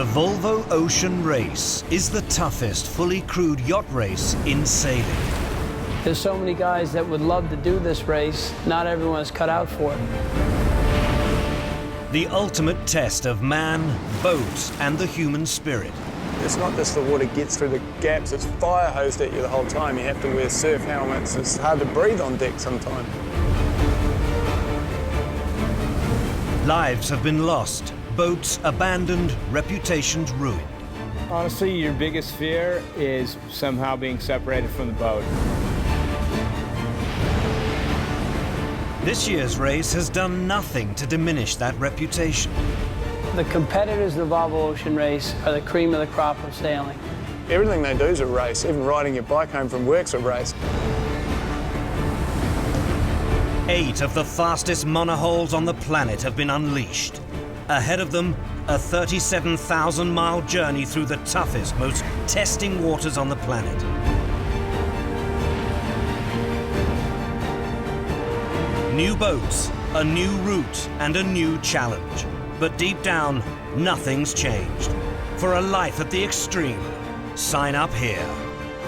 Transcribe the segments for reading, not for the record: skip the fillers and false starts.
The Volvo Ocean Race is the toughest fully crewed yacht race in sailing. There's so many guys that would love to do this race. Not everyone is cut out for it. The ultimate test of man, boat, and the human spirit. It's not just the water gets through the gaps, it's fire hosed at you the whole time. You have to wear surf helmets. It's hard to breathe on deck sometimes. Lives have been lost, boats abandoned, reputations ruined. Honestly, your biggest fear is somehow being separated from the boat. This year's race has done nothing to diminish that reputation. The competitors of the Volvo Ocean Race are the cream of the crop of sailing. Everything they do is a race. Even riding your bike home from work's a race. 8 of the fastest monohulls on the planet have been unleashed. Ahead of them, a 37,000-mile journey through the toughest, most testing waters on the planet. New boats, a new route, and a new challenge. But deep down, nothing's changed. For a life at the extreme, sign up here.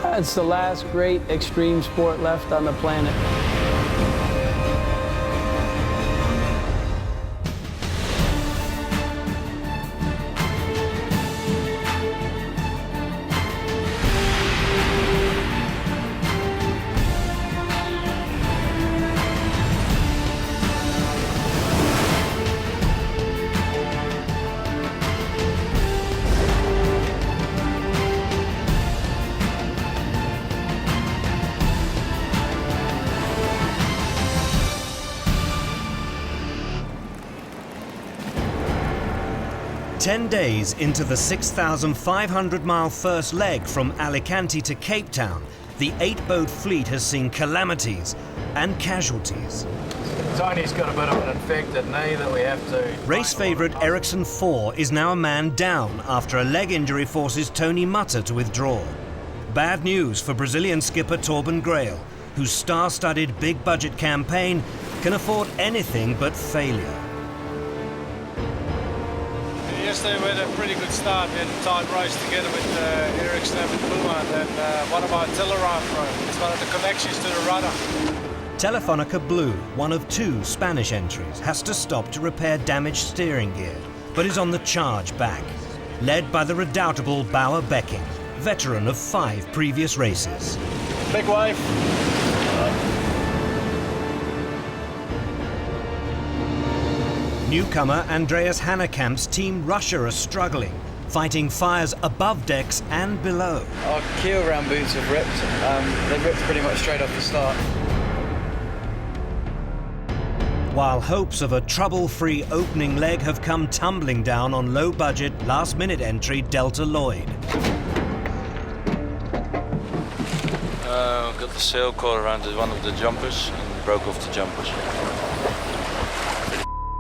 It's the last great extreme sport left on the planet. Ten days into the 6,500-mile first leg from Alicante to Cape Town, the 8-boat fleet has seen calamities and casualties. Tony's got a bit of an infected knee that we have to... Race favourite Ericsson 4 is now a man down after a leg injury forces Tony Mutter to withdraw. Bad news for Brazilian skipper Torben Grail, whose star-studded big-budget campaign can afford anything but failure. Yesterday we had a pretty good start. We had a tight race together with Ericsson and Puma, and one of our Teleron broke. It's one of the connections to the rudder. Telefonica Blue, one of 2 Spanish entries, has to stop to repair damaged steering gear, but is on the charge back, led by the redoubtable Bauer Becking, veteran of 5 previous races. Big wave. Newcomer Andreas Hannekamp's team Russia are struggling, fighting fires above decks and below. Our keel ram boots have ripped. They've ripped pretty much straight off the start. While hopes of a trouble-free opening leg have come tumbling down on low-budget, last-minute entry Delta Lloyd. Got the sail caught around one of the jumpers and broke off the jumpers.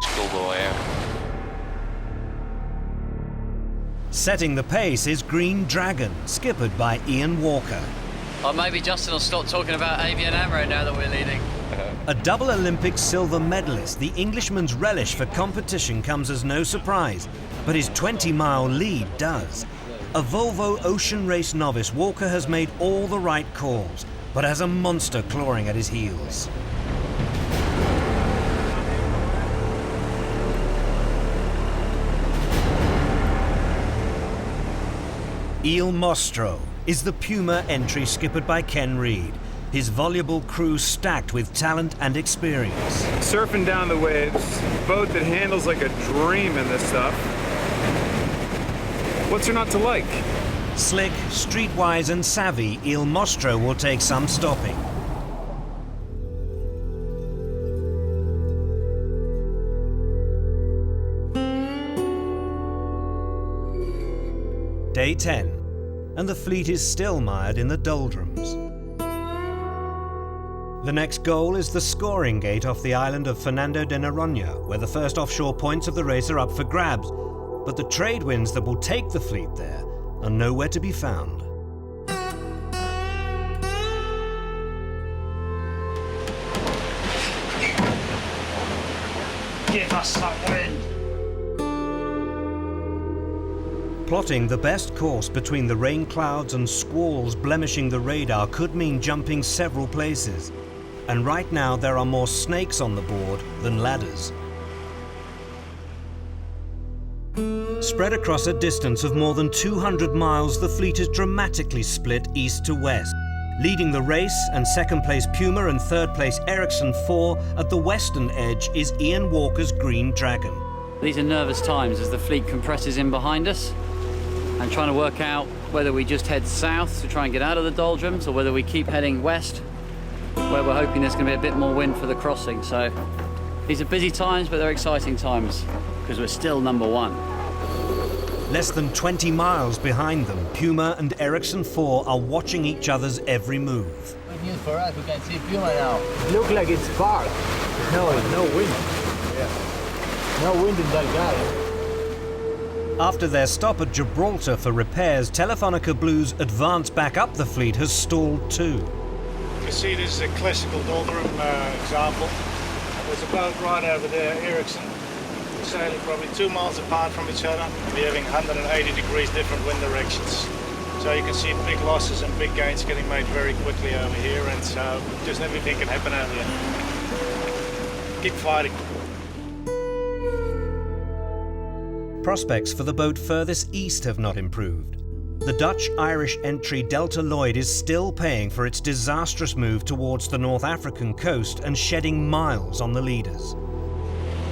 Schoolboy air. Setting the pace is Green Dragon, skippered by Ian Walker. Or maybe Justin will stop talking about ABN AMRO now that we're leading. A double Olympic silver medalist, the Englishman's relish for competition comes as no surprise, but his 20-mile lead does. A Volvo Ocean Race novice, Walker has made all the right calls, but has a monster clawing at his heels. Il Mostro is the Puma entry skippered by Ken Reed, his voluble crew stacked with talent and experience. Surfing down the waves, boat that handles like a dream in this stuff. What's there not to like? Slick, streetwise and savvy, Il Mostro will take some stopping. Day 10, and the fleet is still mired in the doldrums. The next goal is the scoring gate off the island of Fernando de Noronha, where the first offshore points of the race are up for grabs, but the trade winds that will take the fleet there are nowhere to be found. Give us some wind! Plotting the best course between the rain clouds and squalls blemishing the radar could mean jumping several places. And right now there are more snakes on the board than ladders. Spread across a distance of more than 200 miles, the fleet is dramatically split east to west. Leading the race and second place Puma and third place Ericsson 4 at the western edge is Ian Walker's Green Dragon. These are nervous times as the fleet compresses in behind us. I'm trying to work out whether we just head south to try and get out of the doldrums or whether we keep heading west, where we're hoping there's going to be a bit more wind for the crossing. So these are busy times, but they're exciting times because we're still number one. Less than 20 miles behind them, Puma and Ericsson 4 are watching each other's every move. Good news for us, we can see Puma now. Look like it's parked. No wind. Yeah. No wind in that guy. After their stop at Gibraltar for repairs, Telefonica Blue's advance back up the fleet has stalled too. You can see this is a classical doldrum example. There's a boat right over there, Ericsson. We're sailing probably 2 miles apart from each other. We're having 180 degrees different wind directions. So you can see big losses and big gains getting made very quickly over here, and so just everything can happen over here. Keep fighting. Prospects for the boat furthest east have not improved. The Dutch-Irish entry Delta Lloyd is still paying for its disastrous move towards the North African coast and shedding miles on the leaders.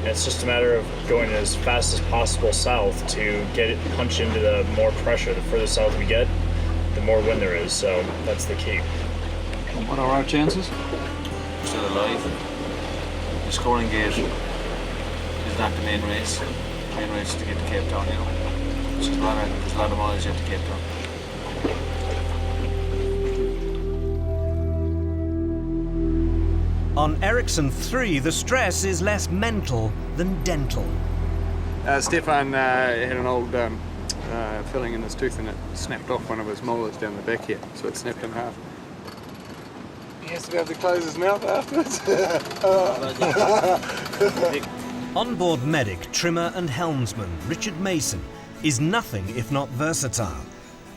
It's just a matter of going as fast as possible south to punch into the more pressure. The further south we get, the more wind there is, so that's the key. And what are our chances? We're still alive. The scoring gate is not the main race. The main race is to get to Cape Town, you know. There's a lot of miles yet to Cape Town. On Ericsson 3, the stress is less mental than dental. Stefan had an old filling in his tooth and it snapped off one of his molars down the back here, so it snapped in half. He has to be able to close his mouth afterwards. Onboard medic, trimmer and helmsman Richard Mason is nothing if not versatile.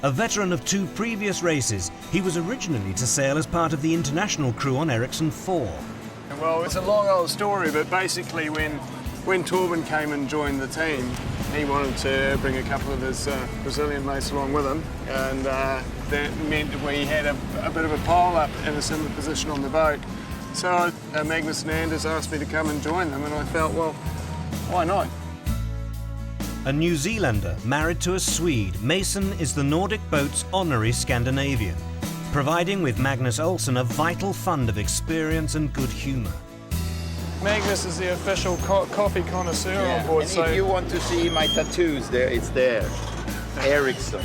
A veteran of 2 previous races, he was originally to sail as part of the international crew on Ericsson 4. Well, it's a long old story, but basically when Torben came and joined the team, he wanted to bring a couple of his Brazilian mates along with him, and that meant that we had a bit of a pile up in a similar position on the boat. So Magnus and Anders asked me to come and join them, and I felt, well, why not? A New Zealander married to a Swede, Mason is the Nordic boat's honorary Scandinavian, providing with Magnus Olsen a vital fund of experience and good humour. Magnus is the official coffee connoisseur on board. And so if you want to see my tattoos, it's there. Ericsson.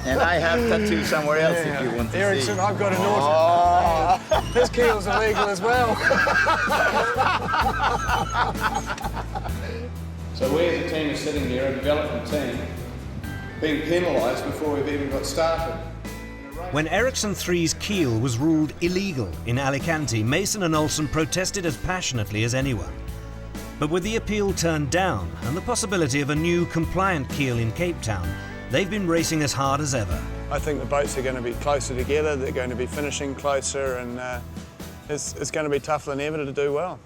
And I have tattoos somewhere else if you want to Ericsson, see. I've got an order. His keel's illegal as well. So we as a team are sitting here, a development team, being penalised before we've even got started. When Ericsson 3's keel was ruled illegal in Alicante, Mason and Olsen protested as passionately as anyone. But with the appeal turned down and the possibility of a new compliant keel in Cape Town, they've been racing as hard as ever. I think the boats are going to be closer together, they're going to be finishing closer, and it's going to be tougher than ever to do well.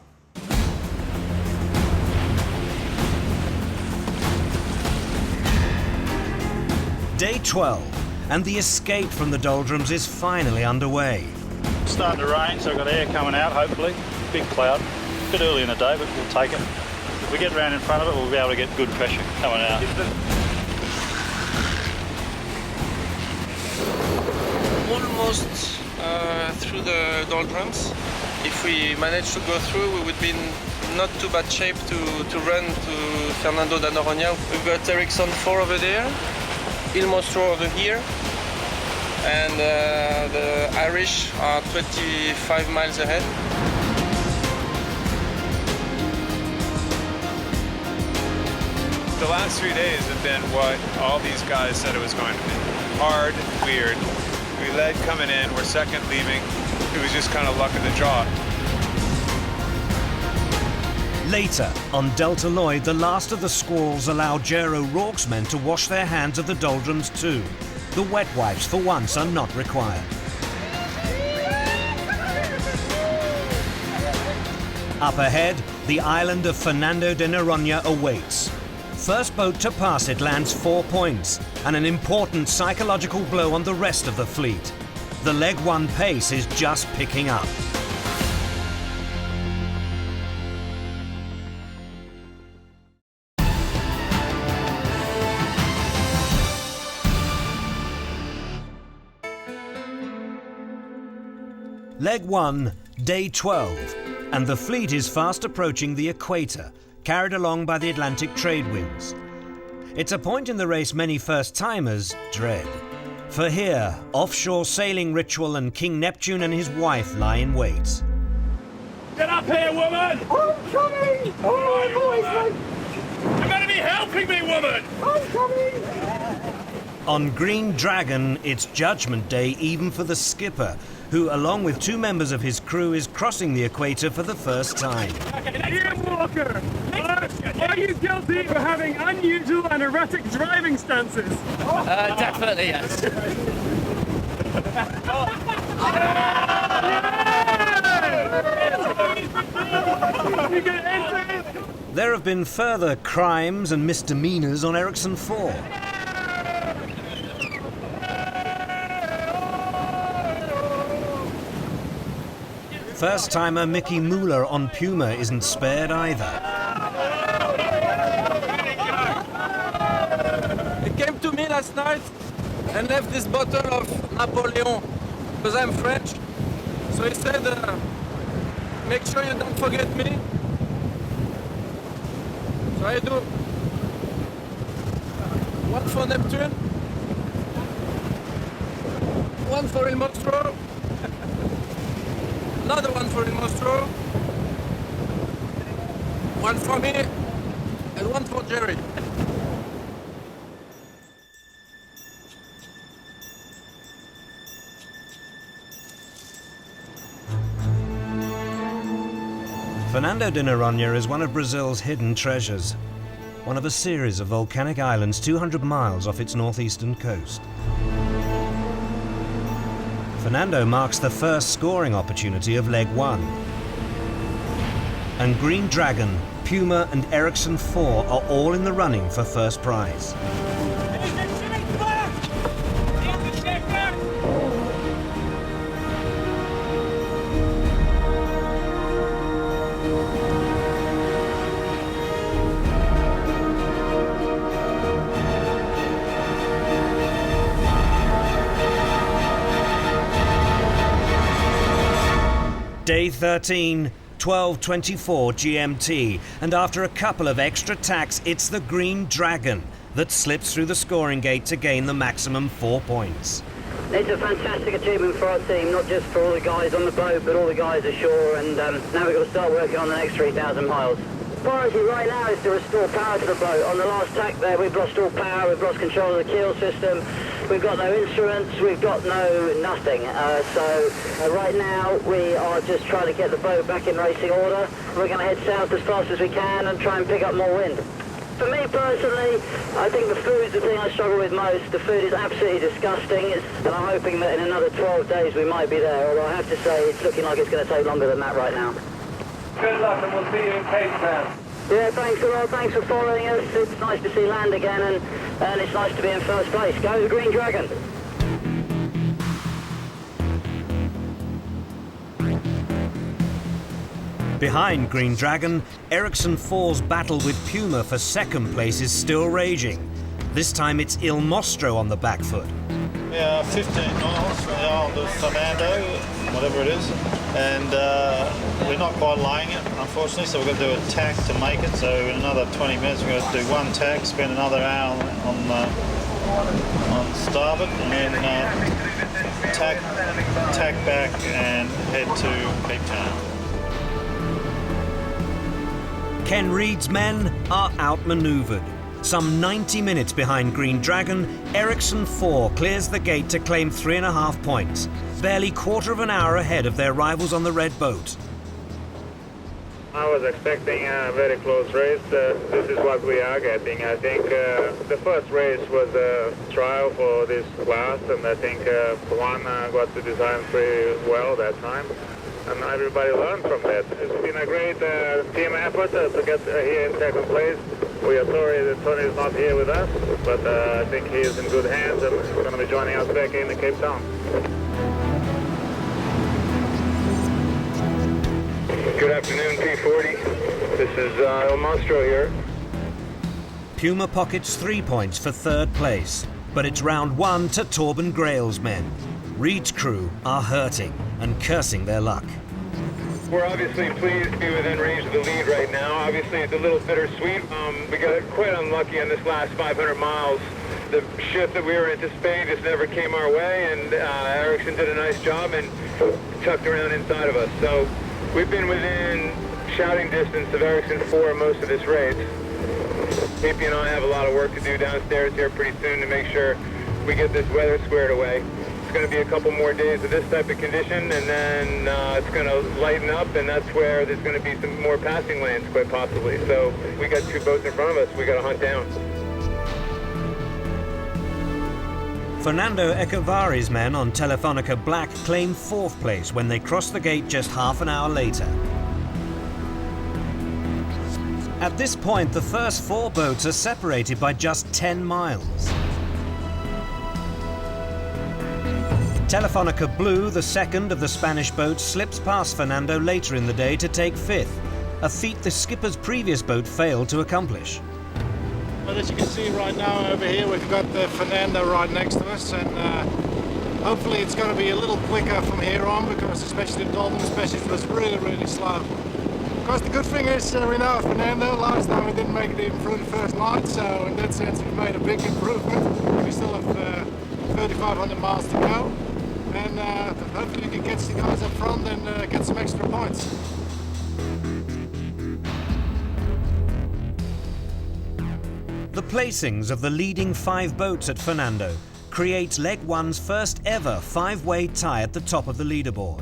Day 12, and the escape from the doldrums is finally underway. It's starting to rain, so I've got air coming out, hopefully. Big cloud. A bit early in the day, but we'll take it. If we get round in front of it, we'll be able to get good pressure coming out. Almost through the doldrums. If we manage to go through, we would be in not too bad shape to run to Fernando de Noronha. We've got Ericsson 4 over there, Il Mostro over here, and the Irish are 25 miles ahead. The last 3 days have been what all these guys said it was going to be. Hard, weird. We led coming in, we're second leaving. It was just kind of luck of the draw. Later, on Delta Lloyd, the last of the squalls allow Jer O'Rourke's men to wash their hands of the doldrums too. The wet wipes, for once, are not required. Up ahead, the island of Fernando de Noronha awaits. First boat to pass it lands 4 points, and an important psychological blow on the rest of the fleet. The leg one pace is just picking up. Leg 1, day 12, and the fleet is fast approaching the Equator, carried along by the Atlantic trade winds. It's a point in the race many first-timers dread. For here, offshore sailing ritual and King Neptune and his wife lie in wait. Get up here, woman! I'm coming! Oh, boys, you're going to be helping me, woman! I'm coming! On Green Dragon, it's Judgment Day even for the skipper, who, along with 2 members of his crew, is crossing the Equator for the first time. Ian Walker, are you guilty of having unusual and erratic driving stances? Definitely, yes. There have been further crimes and misdemeanors on Ericsson 4. First-timer Mickey Mueller on Puma isn't spared either. He came to me last night and left this bottle of Napoleon, because I'm French. So he said, make sure you don't forget me. So I do. One for Neptune, one for Il Mostro, another one for Il Mostro, one for me, and one for Jerry. Fernando de Noronha is one of Brazil's hidden treasures, one of a series of volcanic islands 200 miles off its northeastern coast. Fernando marks the first scoring opportunity of leg 1. And Green Dragon, Puma and Ericsson 4 are all in the running for first prize. Day 13, 12:24 GMT, and after a couple of extra tacks, it's the Green Dragon that slips through the scoring gate to gain the maximum 4 points. It's a fantastic achievement for our team, not just for all the guys on the boat, but all the guys ashore, and now we've got to start working on the next 3,000 miles. Priority right now is to restore power to the boat. On the last tack there, we've lost all power, we've lost control of the keel system, we've got no instruments, we've got nothing. So right now, we are just trying to get the boat back in racing order. We're going to head south as fast as we can and try and pick up more wind. For me personally, I think the food's the thing I struggle with most. The food is absolutely disgusting, and I'm hoping that in another 12 days we might be there, although I have to say it's looking like it's going to take longer than that right now. Good luck, and we'll see you in Cape Town. Yeah, thanks a lot. Thanks for following us. It's nice to see land again, and it's nice to be in first place. Go the Green Dragon. Behind Green Dragon, Ericsson 4's battle with Puma for second place is still raging. This time it's Il Mostro on the back foot. Yeah, 15 miles on the Fernando, whatever it is, and we're not quite laying it, unfortunately, so we've got to do a tack to make it. So in another 20 minutes we've got to do one tack, spend another hour on starboard, and then tack back and head to Cape Town. Ken Reed's men are outmaneuvered. Some 90 minutes behind Green Dragon, Ericsson 4 clears the gate to claim 3.5 points, barely quarter of an hour ahead of their rivals on the red boat. I was expecting a very close race. This is what we are getting. I think the first race was a trial for this class, and I think Juan got the design pretty well that time. And everybody learned from that. It's been a great team effort to get here in second place. We are sorry that Tony is not here with us, but I think he is in good hands and he's going to be joining us back in Cape Town. Good afternoon, P40. This is El Monstro here. Puma pockets 3 points for third place, but it's round 1 to Torben Grail's men. Reed's crew are hurting and cursing their luck. We're obviously pleased to be within range of the lead right now. Obviously, it's a little bittersweet. We got quite unlucky on this last 500 miles. The shift that we were anticipating just never came our way, and Ericsson did a nice job and tucked around inside of us. So we've been within shouting distance of Ericsson for most of this race. AP and I have a lot of work to do downstairs here pretty soon to make sure we get this weather squared away. It's going to be a couple more days of this type of condition, and then it's going to lighten up, and that's where there's going to be some more passing lanes, quite possibly. So we got 2 boats in front of us we got to hunt down. Fernando Echevari's men on Telefonica Black claim 4th place when they crossed the gate just half an hour later. At this point, the first 4 boats are separated by just 10 miles. Telefonica Blue, the second of the Spanish boats, slips past Fernando later in the day to take 5th, a feat the skipper's previous boat failed to accomplish. Well, as you can see right now over here, we've got Fernando right next to us, and hopefully it's going to be a little quicker from here on, because especially the doldrums passage was really slow. Of course, the good thing is we know Fernando. Last time we didn't make it even through the first night, so in that sense we've made a big improvement. We still have 3,500 miles to go. And hopefully we can catch the guys up front and get some extra points. The placings of the leading 5 boats at Fernando creates Leg 1's first ever 5-way tie at the top of the leaderboard.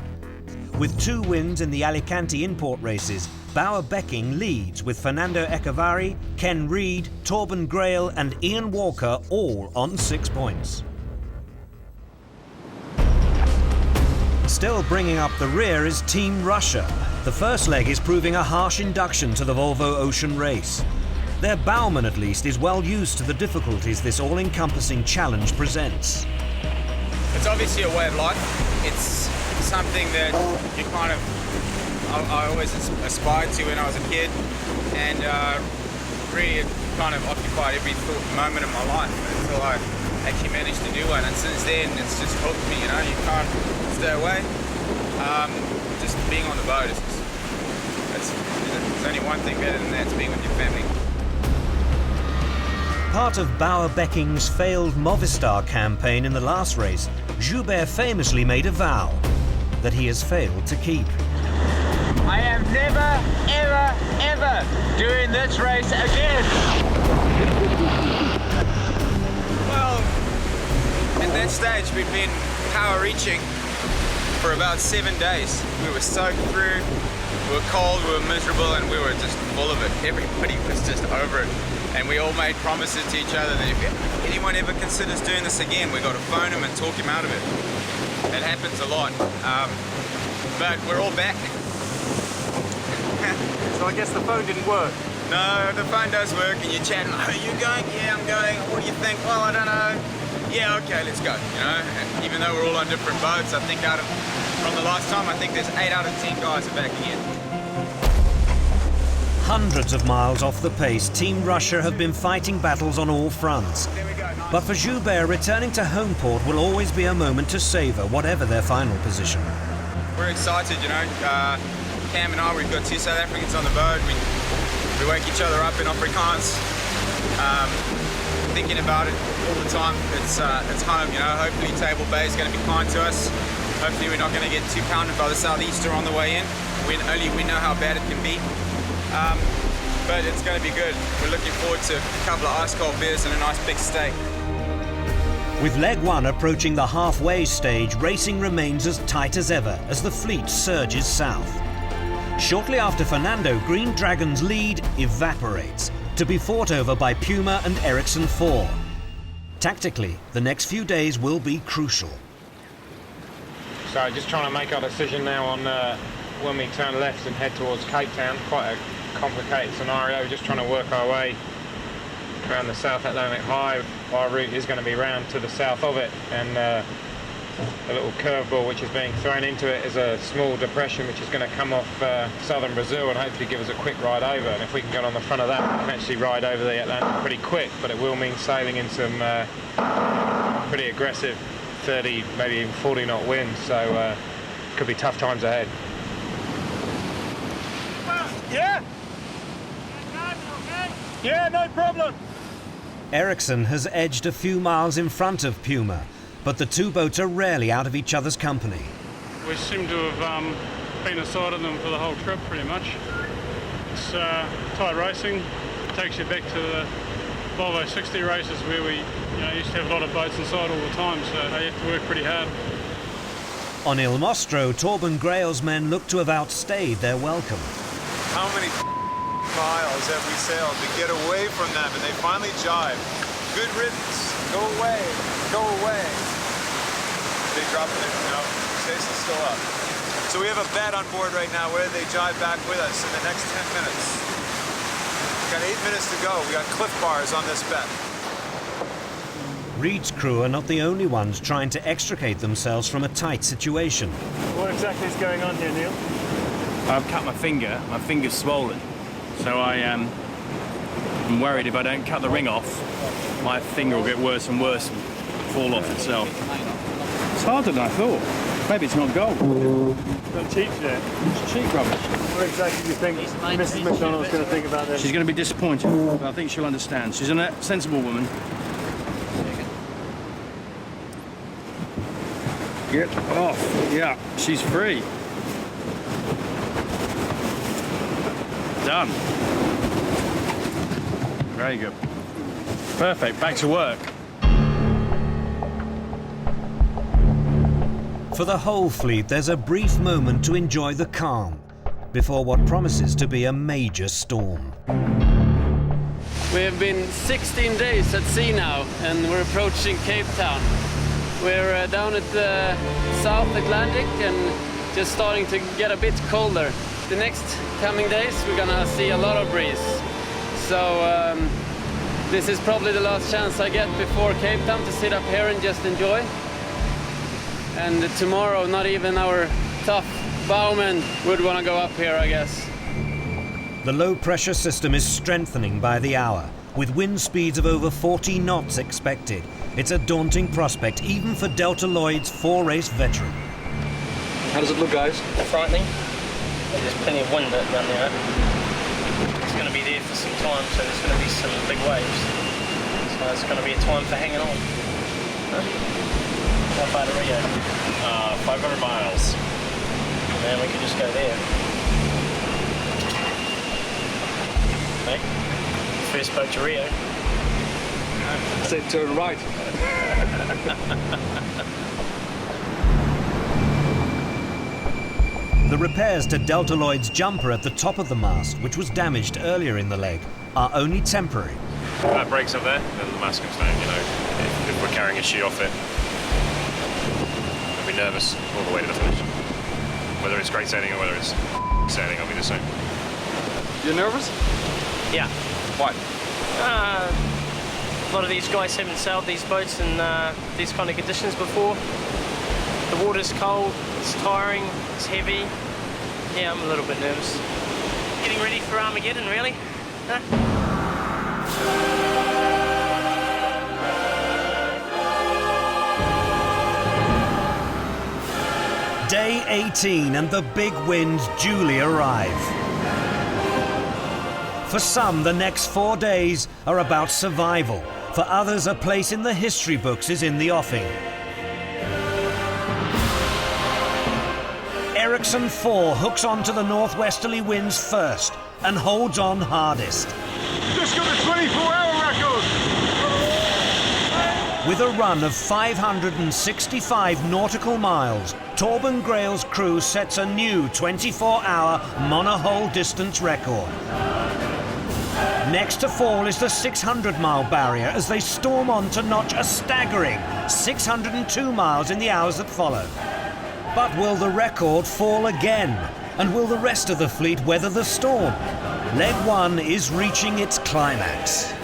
With 2 wins in the Alicante import races, Bauer Becking leads with Fernando Echevari, Ken Reed, Torben Grail and Ian Walker all on 6 points. Still bringing up the rear is Team Russia. The first leg is proving a harsh induction to the Volvo Ocean Race. Their bowman, at least, is well used to the difficulties this all-encompassing challenge presents. It's obviously a way of life. It's something that you kind of, I always aspired to when I was a kid, and really it kind of occupied every moment of my life until I actually managed to do one. And since then, it's just hooked me, you know, you can't stay away. Just being on the boat, there's only one thing better than that, it's being with your family. Part of Bauer Becking's failed Movistar campaign in the last race, Joubert famously made a vow that he has failed to keep. I am never, ever doing this race again. Well, at that stage we'd been power reaching for about 7 days. We were soaked through, we were cold, we were miserable, and we were just full of it. Everybody was just over it. And we all made promises to each other that if anyone ever considers doing this again, we got to phone him and talk him out of it. It happens a lot. But we're all back. So I guess the phone didn't work? No, the phone does work, and you're chatting, are you going? Yeah, I'm going. What do you think? Well, I don't know. Yeah, okay, let's go. You know, and even though we're all on different boats, I think from the last time, I think there's 8 out of 10 guys are back again. Hundreds of miles off the pace, Team Russia have been fighting battles on all fronts. But for Joubert, returning to home port will always be a moment to savour, whatever their final position. We're excited, you know. Cam and I, we've got 2 South Africans on the boat. We wake each other up in Afrikaans. Thinking about it all the time. It's home, you know. Hopefully Table Bay is going to be kind to us. Hopefully we're not going to get too pounded by the southeaster on the way in. Only we know how bad it can be. But it's going to be good. We're looking forward to a couple of ice-cold beers and a nice big steak. With leg 1 approaching the halfway stage, racing remains as tight as ever as the fleet surges south. Shortly after Fernando, Green Dragon's lead evaporates, to be fought over by Puma and Ericsson 4. Tactically, the next few days will be crucial. So just trying to make our decision now on when we turn left and head towards Cape Town. Quite a complicated scenario, just trying to work our way around the South Atlantic High. Our route is going to be round to the south of it, and a little curveball which is being thrown into it is a small depression which is going to come off southern Brazil and hopefully give us a quick ride over. And if we can get on the front of that, we can actually ride over the Atlantic pretty quick, but it will mean sailing in some pretty aggressive 30, maybe even 40 knot winds, so could be tough times ahead. Yeah? Yeah, no problem. Ericsson has edged a few miles in front of Puma, but the two boats are rarely out of each other's company. We seem to have been aside of them for the whole trip, pretty much. It's tight racing. It takes you back to the Volvo 60 races where we used to have a lot of boats inside all the time, so you have to work pretty hard. On Il Mostro, Torben Grail's men look to have outstayed their welcome. How many miles have we sailed to get away from them, and they finally jive? Good riddance. Go away. Go away. They dropping it? No. Station's still up. So we have a bet on board right now whether they jive back with us in the next 10 minutes. We've got 8 minutes to go. We got cliff bars on this bet. Reed's crew are not the only ones trying to extricate themselves from a tight situation. What exactly is going on here, Neil? I've cut my finger. My finger's swollen. So I'm worried if I don't cut the ring off, my finger will get worse and worse and fall off itself. It's harder than I thought. Maybe it's not gold. Not cheap there. It's cheap rubbish. What exactly do you think Mrs. McDonald's going to think about this? She's going to be disappointed, but I think she'll understand. She's a sensible woman. Get off. Yeah, she's free. Done. Very good. Perfect. Back to work. For the whole fleet, there's a brief moment to enjoy the calm before what promises to be a major storm. We have been 16 days at sea now, and we're approaching Cape Town. We're down at the South Atlantic and just starting to get a bit colder. The next coming days we're gonna see a lot of breeze. So this is probably the last chance I get before Cape Town to sit up here and just enjoy. And tomorrow not even our tough bowmen would want to go up here, I guess. The low pressure system is strengthening by the hour, with wind speeds of over 40 knots expected. It's a daunting prospect, even for Delta Lloyd's 4-race veteran. How does it look, guys? Frightening. There's plenty of wind around there. It's going to be there for some time, so there's going to be some big waves. So it's going to be a time for hanging on. Huh? How far to Rio? 500 miles. Man, we could just go there. Okay. First boat to Rio. Said turn right. The repairs to Delta Lloyd's jumper at the top of the mast, which was damaged earlier in the leg, are only temporary. If that breaks up there, then the mast comes down, if we're carrying a sheet off it. I'll be nervous all the way to the finish. Whether it's great sailing or whether it's sailing, I'll be the same. You're nervous? Yeah. Why? A lot of these guys haven't sailed these boats in these kind of conditions before. The water's cold, it's tiring, it's heavy. Yeah, I'm a little bit nervous. Getting ready for Armageddon, really? Huh? Day 18 and the big winds duly arrive. For some, the next 4 days are about survival. For others, a place in the history books is in the offing. Ericsson 4 hooks onto the northwesterly winds first and holds on hardest. Just got a 24-hour record! With a run of 565 nautical miles, Torben Grail's crew sets a new 24-hour monohull distance record. Next to fall is the 600-mile barrier as they storm on to notch a staggering 602 miles in the hours that follow. But will the record fall again? And will the rest of the fleet weather the storm? Leg 1 is reaching its climax.